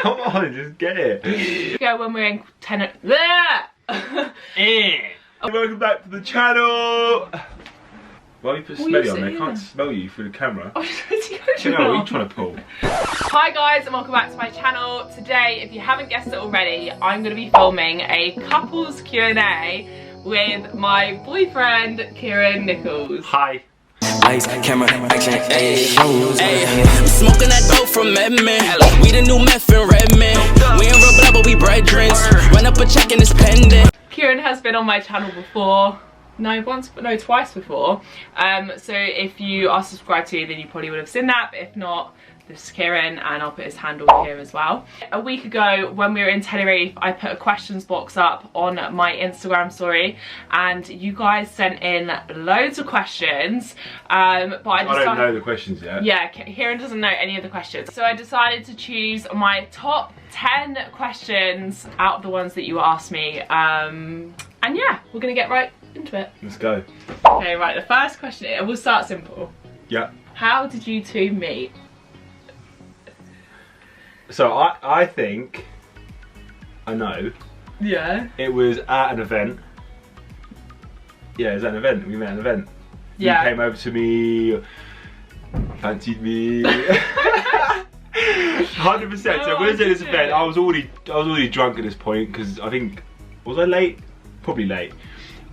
Come on, just get it. Go when we're in tenant. Welcome back to the channel. Why you put smelly on there? I can't smell you through the camera. I was supposed to go You know what are you trying to pull? Hi guys and welcome back to my channel. Today, if you haven't guessed it already, I'm going to be filming a couples Q&A with my boyfriend, Kieran Nichols. Hi. Lights, camera, action, ayy, I'm smoking that dope from Edmond. We the new meth in Redmond. We ain't real blood, but we brethren. Run up a check and it's pending. Kieran has been on my channel before. No, twice before. So if you are subscribed to, then you probably would have seen that. But if not, this is Kieran, and I'll put his handle here as well. A week ago, when we were in Tenerife, I put a questions box up on my Instagram story, and you guys sent in loads of questions. But I don't know the questions yet. Yeah, Kieran doesn't know any of the questions. So I decided to choose my top 10 questions out of the ones that you asked me. And yeah, we're gonna get right into it. Let's go. Okay, right, the first question, we'll start simple. Yeah. How did you two meet? So I think, I know. Yeah. It was at an event. Yeah, it was at an event. We met at an event. Yeah. You came over to me, fancied me. 100%. So when I was at this event, I was already drunk at this point because I think, was I late? Probably late.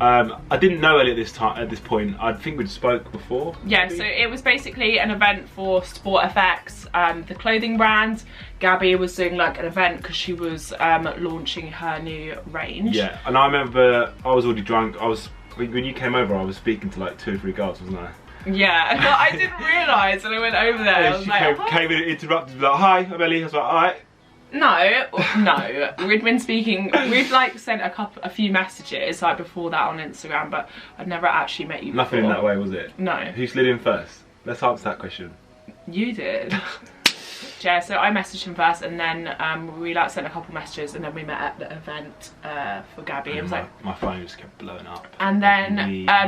I didn't know Ellie at this point. I think we'd spoke before. Yeah, maybe? so it was basically an event for Sport FX, the clothing brand. Gabby was doing like an event because she was launching her new range. Yeah, and I remember I was already drunk. When you came over, I was speaking to like 2 or 3 girls, wasn't I? Yeah, but I didn't realise when I went over there. I was she like, came in, interrupted, like, hi, I'm Ellie. I was like, alright. No, we'd been speaking, we'd like sent a few messages like before that on Instagram, but I'd never actually met you before. Nothing in that way, was it? No. Who slid in first? Let's answer that question. You did. Yeah, so I messaged him first, and then we like sent a couple messages, and then we met at the event for Gabby. It was like my phone just kept blowing up. And then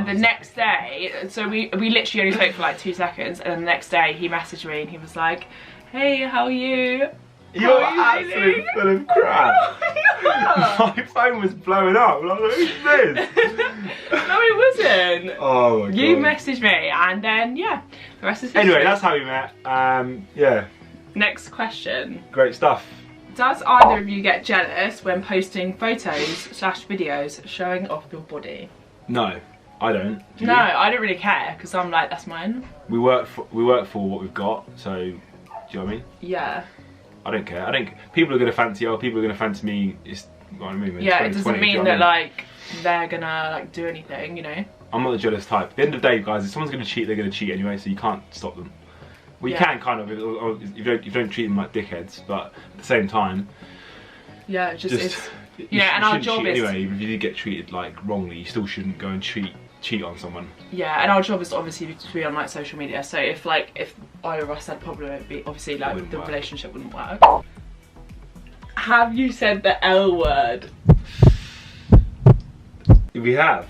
the next day, so we literally only spoke for like 2 seconds, and then the next day he messaged me and he was like, "Hey, how are you?" You're absolutely full of crap. My phone was blowing up. Like, who's this? No, it wasn't. Oh my god. You messaged me, and then yeah, the rest is history. Anyway, that's how we met. Yeah. Next question. Great stuff. Does either of you get jealous when posting photos/videos showing off your body? No, I don't. Do No, you? I don't really care because I'm like, that's mine. We work for what we've got, so do you know what I mean? Yeah. I don't care. I think people are gonna fancy people are gonna fancy me. It's what I mean. Yeah, it doesn't mean that like they're gonna like do anything, you know. I'm not the jealous type. At the end of the day, guys, if someone's gonna cheat, they're gonna cheat anyway, so you can't stop them. Well, you can kind of if you don't treat them like dickheads, but at the same time, yeah, it just is. Yeah, and our job is anyway. If you did get treated like wrongly, you still shouldn't go and cheat on someone. Yeah, and our job is obviously to be on like social media. So if either of us had a problem, it'd be obviously like the relationship wouldn't work. Have you said the L word? We have.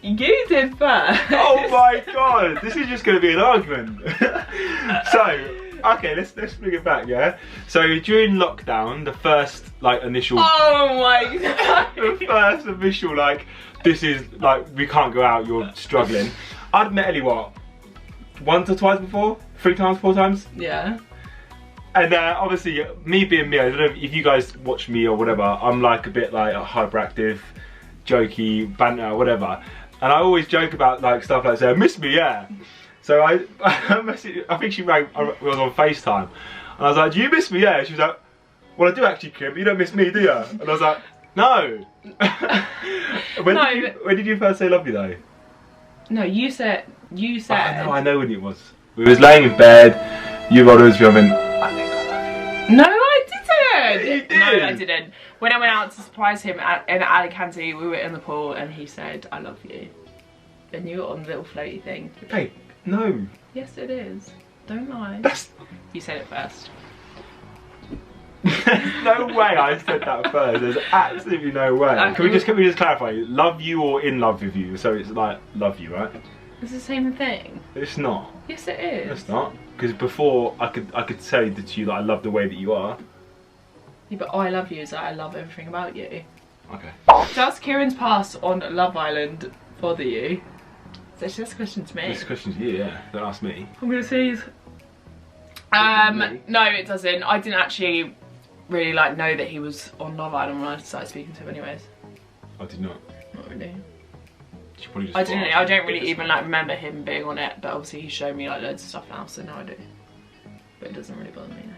You did first. Oh my god, this is just going to be an argument. So, okay, let's bring it back, yeah? So during lockdown, the first like initial... Oh my god. The first official like, this is like, we can't go out, you're struggling. I'd met Ellie what? Once or twice before? 3 times, 4 times? Yeah. And obviously, me being me, I don't know if you guys watch me or whatever, I'm like a bit like hyperactive, jokey, banter, whatever. And I always joke about like stuff like saying, miss me, yeah. So I think she rang, we was on FaceTime. And I was like, do you miss me, yeah? She was like, well I do actually, Kim, but you don't miss me, do you? And I was like, no. When did you first say love you though? No, you said. I know when it was. We was laying in bed, you rolled over to me, I went, I think I love you. No, I didn't. You did. No, I didn't. When I went out to surprise him in Alicante, we were in the pool and he said, I love you. And you were on the little floaty thing. Hey, no. Yes, it is. Don't lie. You said it first. There's no way I said that first. There's absolutely no way. Can we just clarify? Love you or in love with you? So it's like love you, right? It's the same thing. It's not. Yes, it is. It's not. Because before I could say to you that I love the way that you are. Yeah, but I love you is that I love everything about you. Okay. Does Kieran's past on Love Island bother you? That's just a question to me. This question's you, yeah. Don't ask me. I'm gonna sneeze. No, it doesn't. I didn't actually really like know that he was on Love Island when I started speaking to him anyways. I did not. Not really. She probably just I don't really even like remember him being on it, but obviously he's shown me like loads of stuff now, so now I do. But it doesn't really bother me now.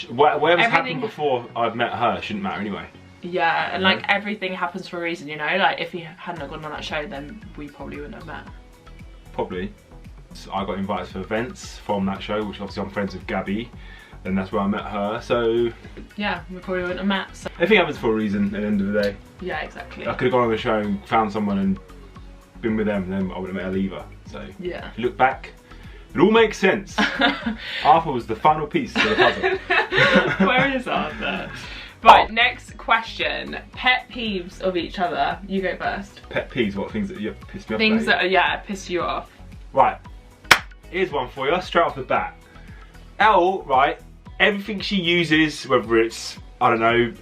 Whatever's happened before I've met her shouldn't matter anyway. Yeah, and like everything happens for a reason, you know? Like if he hadn't have gone on that show, then we probably wouldn't have met. Probably. So I got invited for events from that show, which obviously I'm friends with Gabby, and that's where I met her, so... Yeah, we probably wouldn't have met, so... Everything happens for a reason at the end of the day. Yeah, exactly. I could have gone on the show and found someone and been with them, and then I wouldn't have met her either. So, yeah. If you look back, it all makes sense. Arthur was the final piece to the puzzle. Where is Arthur? Right, next question. Pet peeves of each other. You go first. Pet peeves, what things that you piss me off? Things that, yeah, piss you off. Right, here's one for you, straight off the bat. Elle, right, everything she uses, whether it's, I don't know,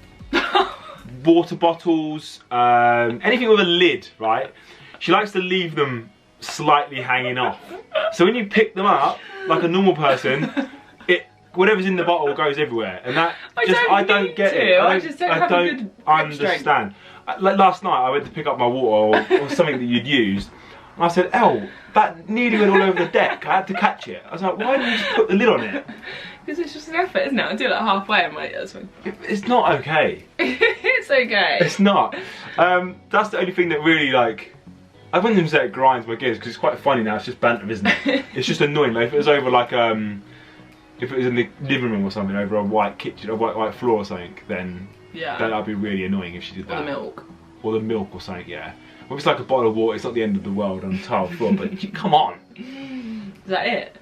water bottles, anything with a lid, right, she likes to leave them slightly hanging off. So when you pick them up, like a normal person, whatever's in the bottle goes everywhere, and that I don't get it. I just don't have a good understand. Like last night, I went to pick up my water or something that you'd used, and I said, "Elle, that nearly went all over the deck. I had to catch it." I was like, "Why didn't you just put the lid on it?" Because it's just an effort, isn't it? I do it like halfway, and like, that's fine. It's not okay. It's okay. It's not. That's the only thing that really like. I wouldn't even say it grinds my gears because it's quite funny now. It's just banter, isn't it? It's just annoying. Like if it was over like if it was in the living room or something, over a white kitchen, a white floor or something, then yeah, that'd be really annoying if she did that. Or the milk. Or the milk or something, yeah. Well, if it's like a bottle of water, it's not the end of the world on the tile floor, but come on. Is that it?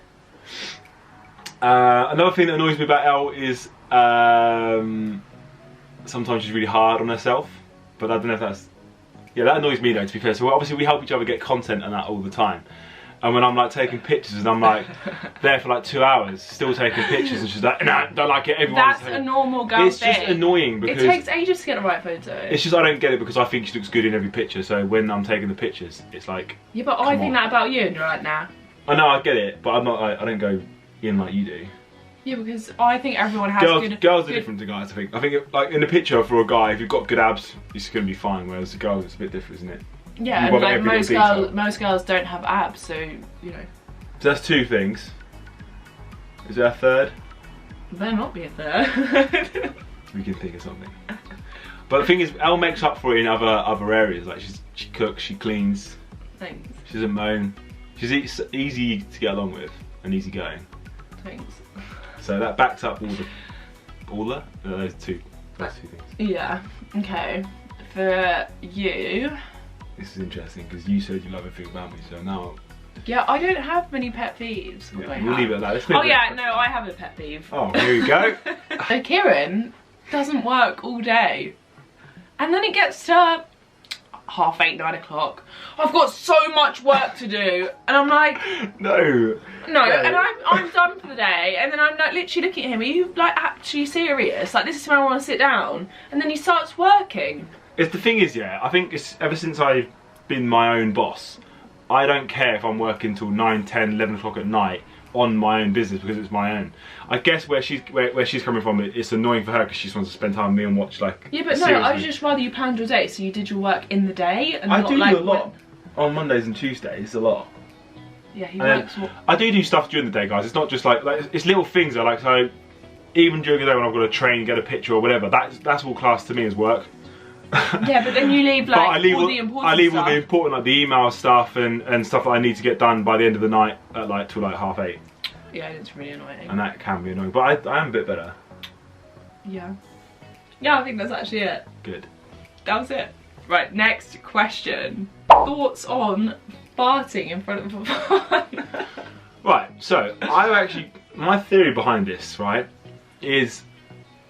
Another thing that annoys me about Elle is sometimes she's really hard on herself, but I don't know if that's... Yeah, that annoys me though, to be fair. So obviously we help each other get content and that all the time. And when I'm like taking pictures and I'm like there for like 2 hours still taking pictures and she's like, nah, don't like it, everyone's That's a normal girl It's thing. just annoying because... It takes ages to get the right photo. It's just I don't get it because I think she looks good in every picture, so when I'm taking the pictures, it's like... Yeah, but I think that about you and you're like, nah. I know, I get it, but I'm not like, I don't go in like you do. Yeah, because I think everyone has Girls are different to guys, I think. I think like in the picture for a guy, if you've got good abs, it's going to be fine, whereas a girl, it's a bit different, isn't it? Yeah, and like most girls don't have abs, so, you know. So that's two things. Is there a third? There might be a third. We can think of something. But the thing is, Elle makes up for it in other areas. Like she cooks, she cleans. Thanks. She doesn't moan. She's easy to get along with and easy going. Thanks. So that backs up those two things. Yeah. Okay. For you. This is interesting because you said you love everything about me, so now. Yeah, I don't have many pet peeves. Yeah, we'll leave it at that. Oh yeah, no, I have a pet peeve. Oh, here we go. So Kieran doesn't work all day, and then it gets to 8:30, 9 o'clock. I've got so much work to do, and I'm like, no, and I'm done for the day, and then I'm like literally looking at him. Are you like actually serious? Like this is when I want to sit down, and then he starts working. It's the thing is, yeah, I think it's ever since I've been my own boss, I don't care if I'm working till 9, 10, 11 o'clock at night on my own business because it's my own. I guess where she's coming from, it's annoying for her because she just wants to spend time with me and watch like. Yeah, but no, I would just rather you planned your day, so you did your work in the day. And I not do like a lot on Mondays and Tuesdays, a lot. Yeah, he works. I do stuff during the day, guys. It's not just like it's little things. I like so even during the day when I've got to train, get a picture or whatever. That's all classed to me as work. Yeah, but then you leave like all the important stuff. I leave all the important, like the email stuff and stuff that I need to get done by the end of the night at like till like 8:30. Yeah, it's really annoying. And that can be annoying, but I am a bit better. Yeah. Yeah, I think that's actually it. Good. That was it. Right, next question. Thoughts on farting in front of a partner? Right, so my theory behind this, right, is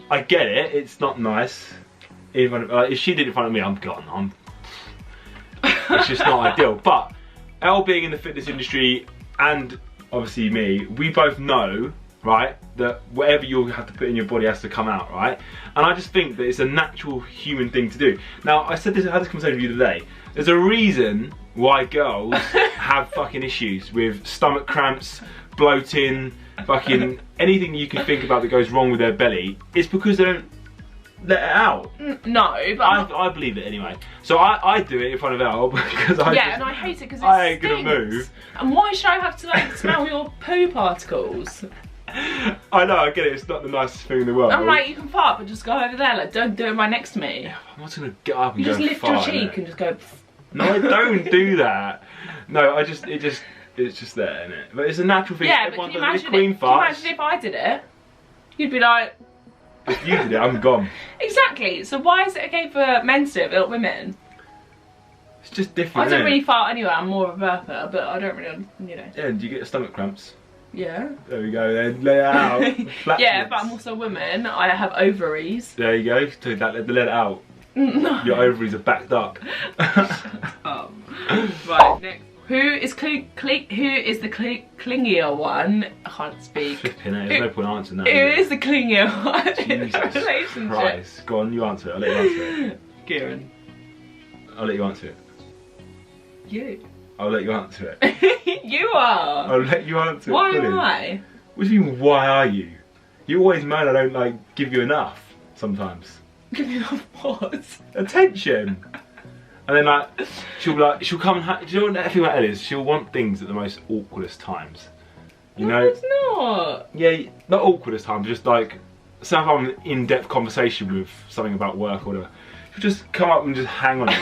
I get it. It's not nice. Even if she did it in front of me, I'm gone. It's just not ideal. But Elle being in the fitness industry and obviously me, we both know right? That whatever you have to put in your body has to come out, right? And I just think that it's a natural human thing to do. Now, I had this conversation with you today. There's a reason why girls have fucking issues with stomach cramps, bloating, fucking anything you can think about that goes wrong with their belly. It's because they don't let it out. No, but I believe it anyway. So I do it in front of Elle because and I hate it because I ain't gonna move. And why should I have to like smell your poo particles? I know, I get it. It's not the nicest thing in the world. I'm like, you can fart, but just go over there. Like, don't do it right next to me. Yeah, I'm not gonna get up and you go just lift fart, your cheek and just go. No, I don't do that. No, it's just there, isn't it? But it's a natural thing. Yeah, but can you imagine if I did it? You'd be like. If you did it, I'm gone. Exactly. So why is it okay for men to do it, but not women? It's just different. I don't really fart anyway. I'm more of a burper, but I don't really, you know. Yeah, do you get stomach cramps? Yeah. There we go. Then lay it out. Yeah, but I'm also a woman. I have ovaries. There you go. So let it out. No. Your ovaries are backed up. Right. Next. Who is the clingier one? I can't speak. Flipping it. There's no point answering that. Who is the clingier one in a Jesus relationship? Christ. Go on, you answer it. I'll let you answer it. Kieran. I'll let you answer it. You. I'll let you answer it. You are. I'll let you answer it. Why am I? What do you mean, why are you? You always moan I don't like give you enough sometimes. Give you enough what? Attention. And then like she'll come and do you know what the thing about Elle is? She'll want things at the most awkwardest times. You know? It's not. Yeah, not awkwardest times, just like say if I'm in an in-depth conversation with something about work or whatever. She'll just come up and just hang on you.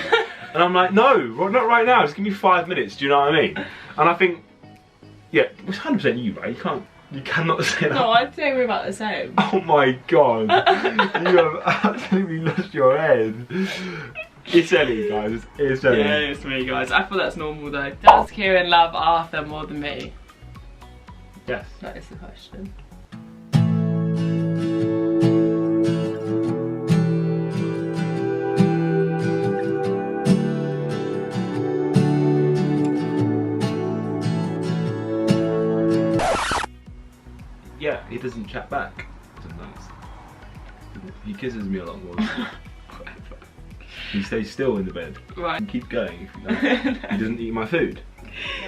And I'm like, no, not right now, just give me 5 minutes, do you know what I mean? And I think, yeah, it's 100% you, right? You cannot say that. No, I'd say we're about the same. Oh my god, you have absolutely lost your head. It's Ellie, guys, it's Ellie. Yeah, it's me, guys. I feel that's normal though. Does Kieran love Arthur more than me? Yes. That is the question. Yeah, he doesn't chat back sometimes. He kisses me a lot more. He stays still in the bed. Right. And keep going if you like. He doesn't eat my food.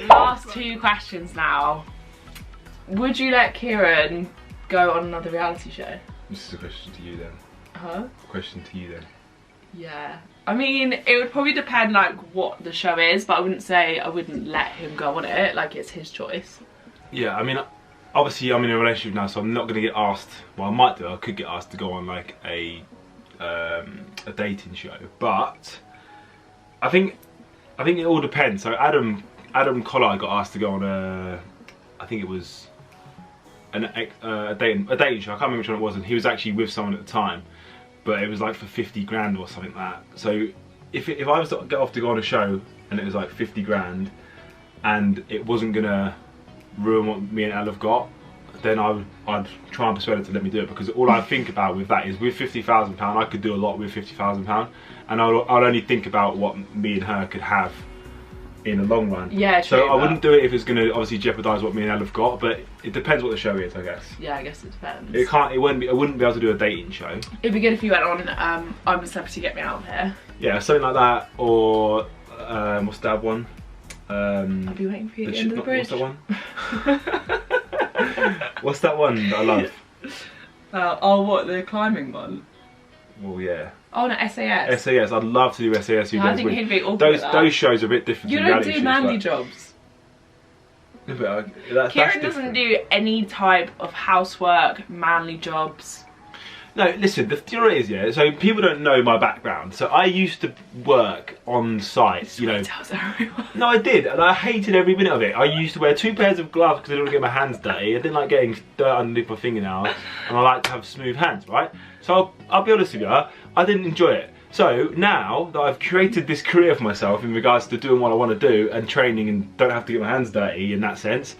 The last 2 questions now. Would you let Kieran go on another reality show? This is a question to you then. Huh? Question to you then. Yeah. I mean, it would probably depend like what the show is, but I wouldn't say I wouldn't let him go on it. Like, it's his choice. Yeah, I mean, obviously I'm in a relationship now, so I'm not going to get asked, well I might do, I could get asked to go on like a dating show, but I think it all depends. So Adam Collard got asked to go on I think it was a dating show, I can't remember which one it was, and he was actually with someone at the time, but it was like for 50 grand or something like that. So if I was to get off to go on a show and it was like 50 grand and it wasn't gonna ruin what me and Elle have got, then I'd try and persuade her to let me do it, because all I think about with that is with £50,000 I could do a lot with £50,000, and I'd only think about what me and her could have in the long run. Yeah, true. So I wouldn't do it if it's going to obviously jeopardise what me and Elle have got, but it depends what the show is, I guess. Yeah, I guess it depends. I wouldn't be able to do a dating show. It'd be good if you went on I'm a Celebrity, Get Me Out of Here. Yeah, something like that, or what's that one? I'll be waiting for you at the end of the bridge. What's that one? What's that one that I love? Oh, what, the climbing one? Well, yeah. Oh no, SAS. SAS, I'd love to do SAS. No, I think he'd be awkward. Those shows are a bit different. You don't do manly jobs. Kieran doesn't do any type of housework, manly jobs. No, listen, the theory is, yeah, so people don't know my background. So I used to work on site, you know. Tells everyone. No, I did, and I hated every minute of it. I used to wear 2 pairs of gloves because I didn't want to get my hands dirty. I didn't like getting dirt underneath my fingernails, and I like to have smooth hands, right? So I'll be honest with you, I didn't enjoy it. So now that I've created this career for myself in regards to doing what I want to do and training and don't have to get my hands dirty in that sense,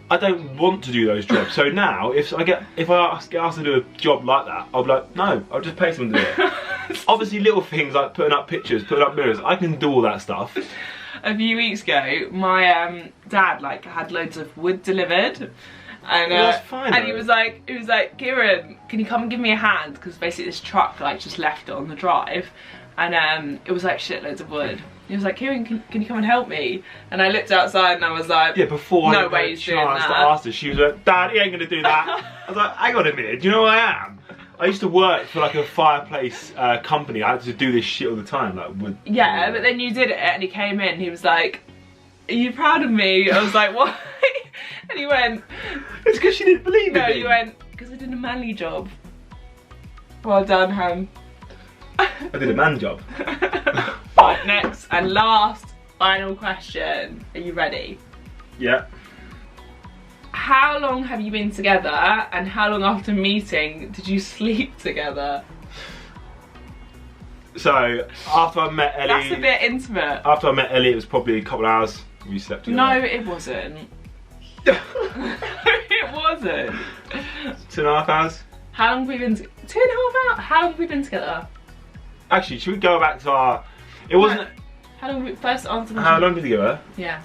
I don't want to do those jobs. So now, if I get asked to do a job like that, I'll be like, no, I'll just pay someone to do it. Obviously, little things like putting up pictures, putting up mirrors, I can do all that stuff. A few weeks ago, my dad like had loads of wood delivered, And that's fine, and though. he was like, Kieran, can you come and give me a hand? Because basically this truck like just left it on the drive, and it was like shitloads of wood. He was like, Kieran, can you come and help me? And I looked outside and I was like, yeah, before no I had way a he's doing chance that. to ask her, she was like, Dad, he ain't gonna do that. I was like, hang on a minute, do you know who I am? I used to work for like a fireplace company. I had to do this shit all the time, like wood. Yeah, but then you did it and he came in, he was like, are you proud of me? I was like, why? And he went, it's because she didn't believe in no, me. he went, because I did a manly job. Well done, Ham. I did a man job. Right, next and last, final question. Are you ready? Yeah. How long have you been together, and how long after meeting did you sleep together? So, after I met Ellie... That's a bit intimate. After I met Ellie, it was probably a couple of hours we slept together. No, it wasn't. It wasn't. 2.5 hours. How long have we been 2.5 hours? How long have we been together? Actually, should we go back to our... It wasn't... How long have we... First answer. How long did we go? Yeah.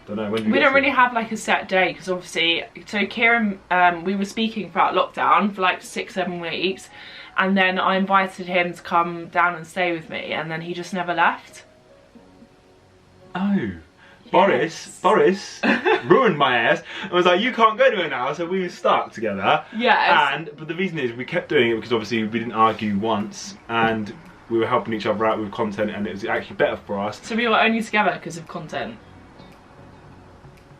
Don't know. When did We get don't to? really have like a set day, because obviously, so Kieran, we were speaking throughout lockdown for like 6-7 weeks, and then I invited him to come down and stay with me, and then he just never left. Oh. Boris ruined my ass and was like, you can't go to her now, so we were stuck together. Yes. But the reason is we kept doing it because obviously we didn't argue once, and we were helping each other out with content, and it was actually better for us. So we were only together because of content.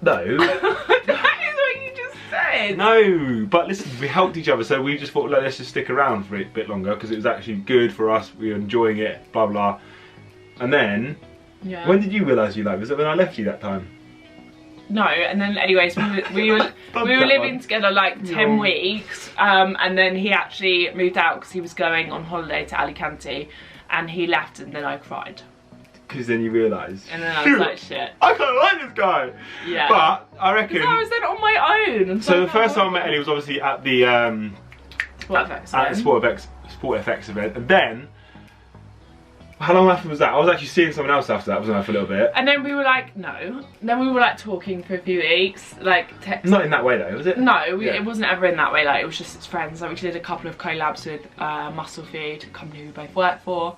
No. That is what you just said. No, but listen, we helped each other, so we just thought, let's just stick around for a bit longer because it was actually good for us. We were enjoying it, blah blah. And then, Yeah. when did you realise you liked? Was it when I left you that time? No, and then anyways, we were living together like 10 weeks, and then he actually moved out because he was going on holiday to Alicante, and he left, and then I cried. Because then you realised. And then I was like, shit. I kind of like this guy. Yeah. But I reckon. Because I was then on my own. And So the first time I met Ellie was obviously at the Sport FX at the Sport FX event, and then how long after was that? I was actually seeing someone else after that, wasn't I, for a little bit? And then we were like, no. Then we were like talking for a few weeks, like text. Not in that way though, was it? No, Yeah. it wasn't ever in that way. Like it was just its friends. Like we did a couple of collabs with Muscle Feed, a company we both work for.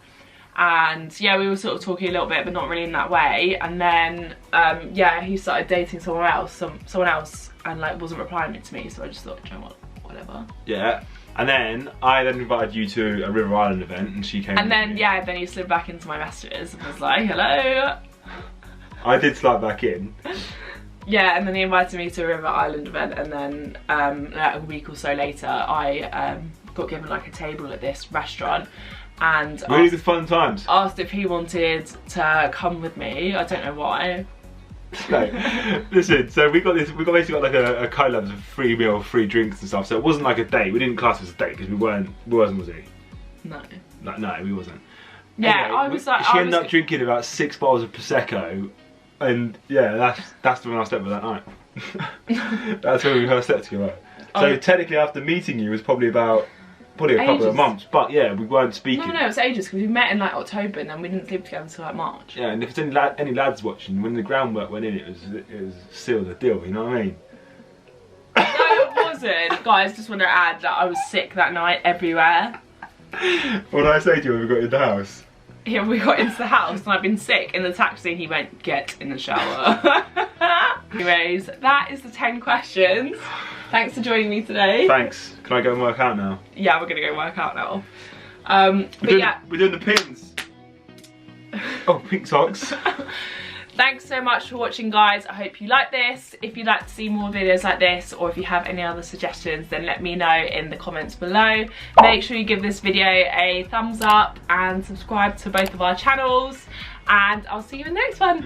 And yeah, we were sort of talking a little bit, but not really in that way. And then yeah, he started dating someone else, and like wasn't replying to me. So I just thought, you know what, whatever. Yeah. And then I invited you to a River Island event, and she came. And then yeah, then he slid back into my messages and was like, hello. I did slide back in. Yeah, and then he invited me to a River Island event, and then like a week or so later, I got given like a table at this restaurant. And Really good fun times. asked if he wanted to come with me. I don't know why. No. Listen, so we basically got like a collab of free meal, free drinks and stuff. So it wasn't like a date. We didn't class it as a date because we wasn't, was he? No. No, we wasn't. Yeah, Anyway, I was like, she ended up drinking about 6 bottles of Prosecco, and yeah, that's the one I slept with that night. That's when we first slept together. So technically, after meeting you, was probably a couple of months, but yeah, we weren't speaking. No, it was ages because we met in like October, and then we didn't sleep together until like March. Yeah, and if there's any lads watching, when the groundwork went in, it was sealed the deal. You know what I mean? No, it wasn't. Guys, just want to add that I was sick that night everywhere. What did I say to you when we got in the house? Yeah, we got into the house and I've been sick. In the taxi, he went, get in the shower. Anyways, that is the 10 questions. Thanks for joining me today. Thanks. Can I go and work out now? Yeah, we're gonna go work out now. We're doing the pins. Oh, pink socks. Thanks so much for watching, guys. I hope you like this. If you'd like to see more videos like this, or if you have any other suggestions, then let me know in the comments below. Make sure you give this video a thumbs up and subscribe to both of our channels, and I'll see you in the next one.